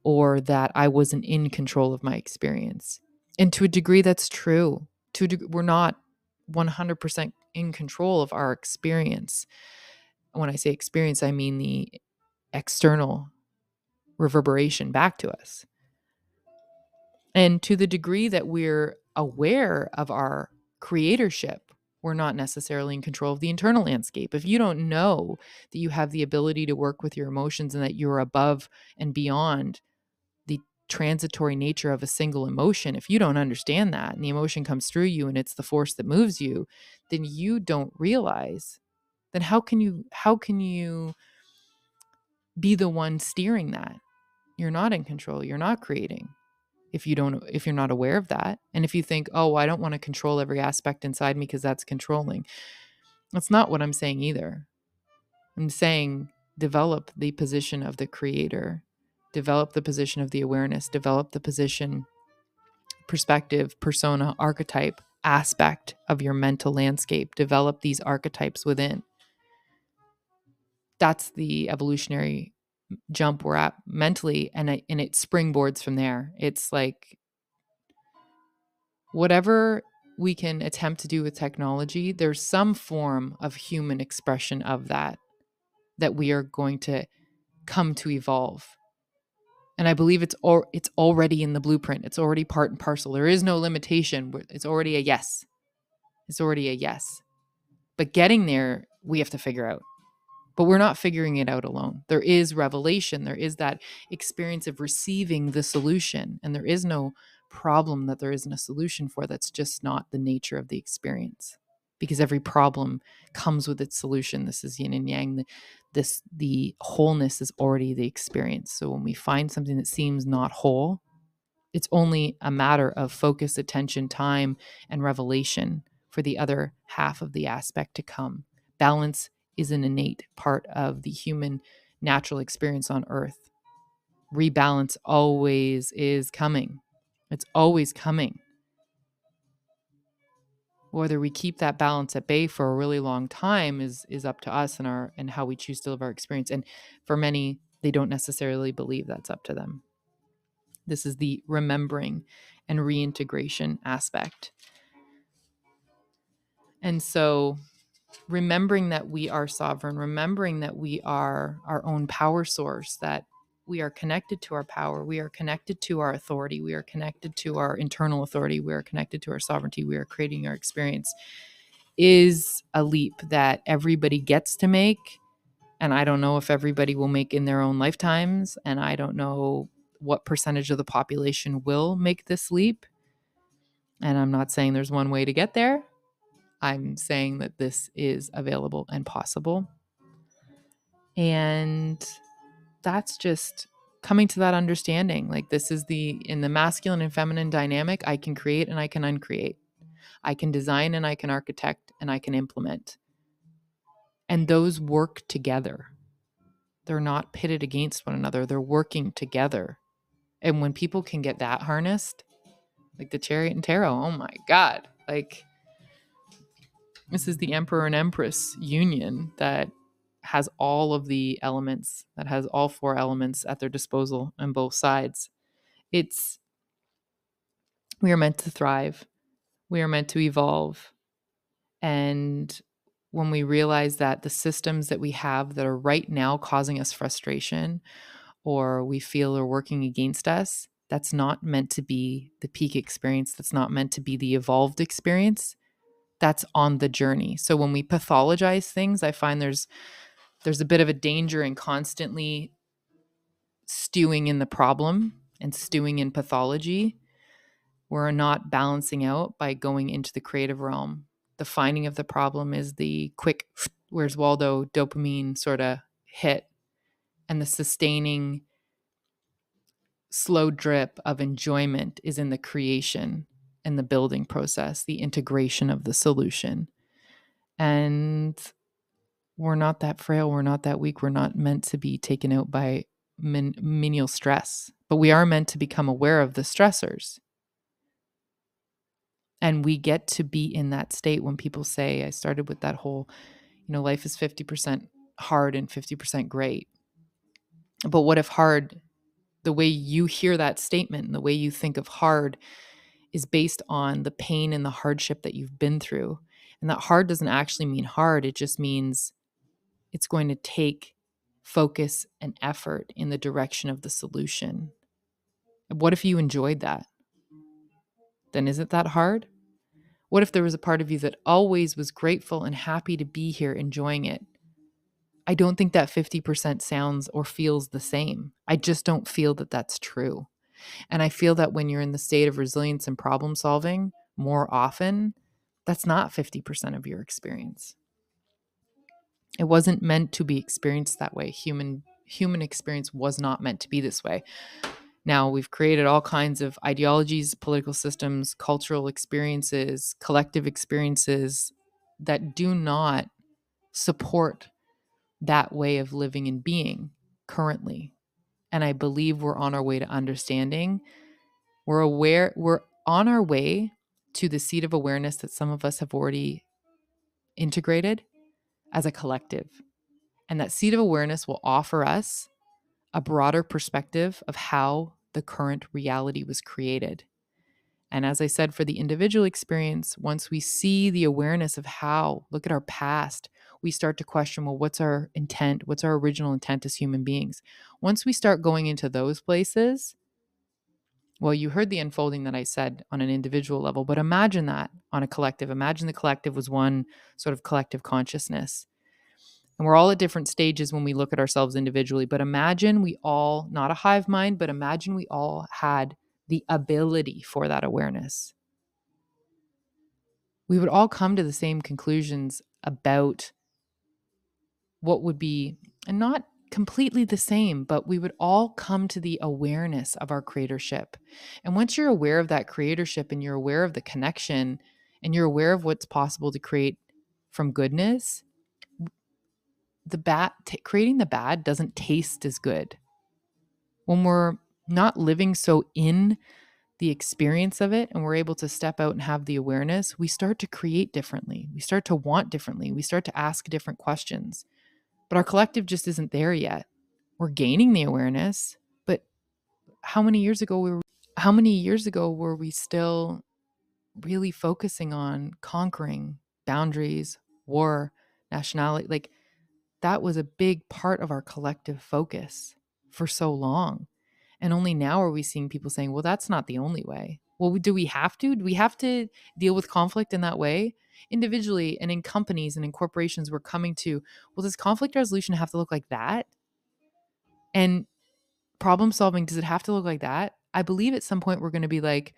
or that I wasn't in control of my experience. And to a degree, that's true. We're not 100% in control of our experience. When I say experience, I mean the external reverberation back to us. And to the degree that we're aware of our creatorship, we're not necessarily in control of the internal landscape. If you don't know that you have the ability to work with your emotions, and that you're above and beyond the transitory nature of a single emotion, if you don't understand that, and the emotion comes through you and it's the force that moves you, then you don't realize, then how can you be the one steering that? You're not in control. You're not creating. If you're not aware of that, and if you think, oh, I don't want to control every aspect inside me because that's controlling. That's not what I'm saying either. I'm saying develop the position of the creator, develop the position of the awareness, develop the position, perspective, persona, archetype aspect of your mental landscape. Develop these archetypes within. That's the evolutionary jump we're at mentally, and it springboards from there. It's like, whatever we can attempt to do with technology, there's some form of human expression of that we are going to come to evolve. And I believe it's already in the blueprint. It's already part and parcel. There is no limitation. It's already a yes. It's already a yes. But getting there, we have to figure out. But we're not figuring it out alone. There is revelation. There is that experience of receiving the solution. And there is no problem that there isn't a solution for. That's just not the nature of the experience. Because every problem comes with its solution. This is yin and yang. The wholeness is already the experience. So when we find something that seems not whole, it's only a matter of focus, attention, time, and revelation for the other half of the aspect to come. Balance is an innate part of the human natural experience on earth. Rebalance always is coming. It's always coming. Whether we keep that balance at bay for a really long time is up to us and how we choose to live our experience. And for many, they don't necessarily believe that's up to them. This is the remembering and reintegration aspect. And so remembering that we are sovereign, remembering that we are our own power source, that we are connected to our power, we are connected to our authority, we are connected to our internal authority, we are connected to our sovereignty, we are creating our experience, is a leap that everybody gets to make. And I don't know if everybody will make in their own lifetimes. And I don't know what percentage of the population will make this leap. And I'm not saying there's one way to get there. I'm saying that this is available and possible. And that's just coming to that understanding. Like, this is in the masculine and feminine dynamic, I can create and I can uncreate. I can design and I can architect and I can implement. And those work together. They're not pitted against one another. They're working together. And when people can get that harnessed, like the Chariot and Tarot, oh my God. Like, this is the Emperor and Empress union that has all of the elements, that has all 4 elements at their disposal on both sides. We are meant to thrive. We are meant to evolve. And when we realize that the systems that we have that are right now causing us frustration, or we feel are working against us, that's not meant to be the peak experience. That's not meant to be the evolved experience. That's on the journey. So when we pathologize things, I find there's a bit of a danger in constantly stewing in the problem and stewing in pathology. We're not balancing out by going into the creative realm. The finding of the problem is the quick, where's Waldo dopamine sort of hit, and the sustaining slow drip of enjoyment is in the creation and the building process, the integration of the solution. And we're not that frail. We're not that weak. We're not meant to be taken out by menial stress, but we are meant to become aware of the stressors. And we get to be in that state when people say, I started with that whole, life is 50% hard and 50% great. But what if hard, the way you hear that statement and the way you think of hard is based on the pain and the hardship that you've been through? And that hard doesn't actually mean hard. It just means it's going to take focus and effort in the direction of the solution. What if you enjoyed that? Then isn't that hard? What if there was a part of you that always was grateful and happy to be here enjoying it? I don't think that 50% sounds or feels the same. I just don't feel that that's true. And I feel that when you're in the state of resilience and problem solving more often, that's not 50% of your experience. It wasn't meant to be experienced that way. Human experience was not meant to be this way. Now, we've created all kinds of ideologies, political systems, cultural experiences, collective experiences that do not support that way of living and being currently. And I believe we're on our way to understanding. We're on our way to the seat of awareness that some of us have already integrated as a collective. And that seat of awareness will offer us a broader perspective of how the current reality was created. And as I said, for the individual experience, once we see the awareness of how, look at our past, we start to question, well, what's our intent? What's our original intent as human beings? Once we start going into those places, well, you heard the unfolding that I said on an individual level, but imagine that on a collective. Imagine the collective was one sort of collective consciousness. And we're all at different stages when we look at ourselves individually. But imagine we all, not a hive mind, but imagine we all had the ability for that awareness. We would all come to the same conclusions about what would be, and not completely the same, but we would all come to the awareness of our creatorship. And once you're aware of that creatorship and you're aware of the connection and you're aware of what's possible to create from goodness, creating the bad doesn't taste as good. When we're not living so in the experience of it and we're able to step out and have the awareness, we start to create differently. We start to want differently. We start to ask different questions. But our collective just isn't there yet. We're gaining the awareness, but how many years ago were we still really focusing on conquering boundaries, war, nationality? Like that was a big part of our collective focus for so long. And only now are we seeing people saying, well, that's not the only way. Well, do we have to? Do we have to deal with conflict in that way? Individually and in companies and in corporations, we're coming to, well, does conflict resolution have to look like that? And problem solving, does it have to look like that? I believe at some point we're going to be like,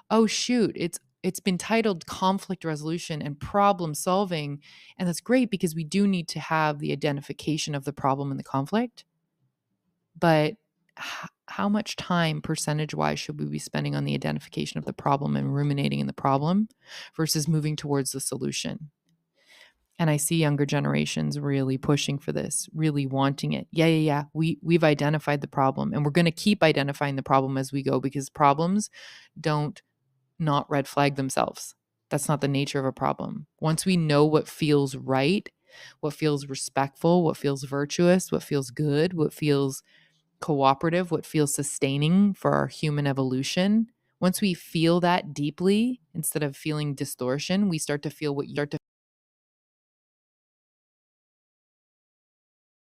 oh shoot, it's been titled conflict resolution and problem solving, and that's great because we do need to have the identification of the problem and the conflict. But how much time percentage wise should we be spending on the identification of the problem and ruminating in the problem versus moving towards the solution? And I see younger generations really pushing for this, really wanting it. Yeah. We've identified the problem and we're going to keep identifying the problem as we go because problems don't not red flag themselves. That's not the nature of a problem. Once we know what feels right, what feels respectful, what feels virtuous, what feels good, what feels cooperative, what feels sustaining for our human evolution, once we feel that deeply, instead of feeling distortion, we start to feel what you start to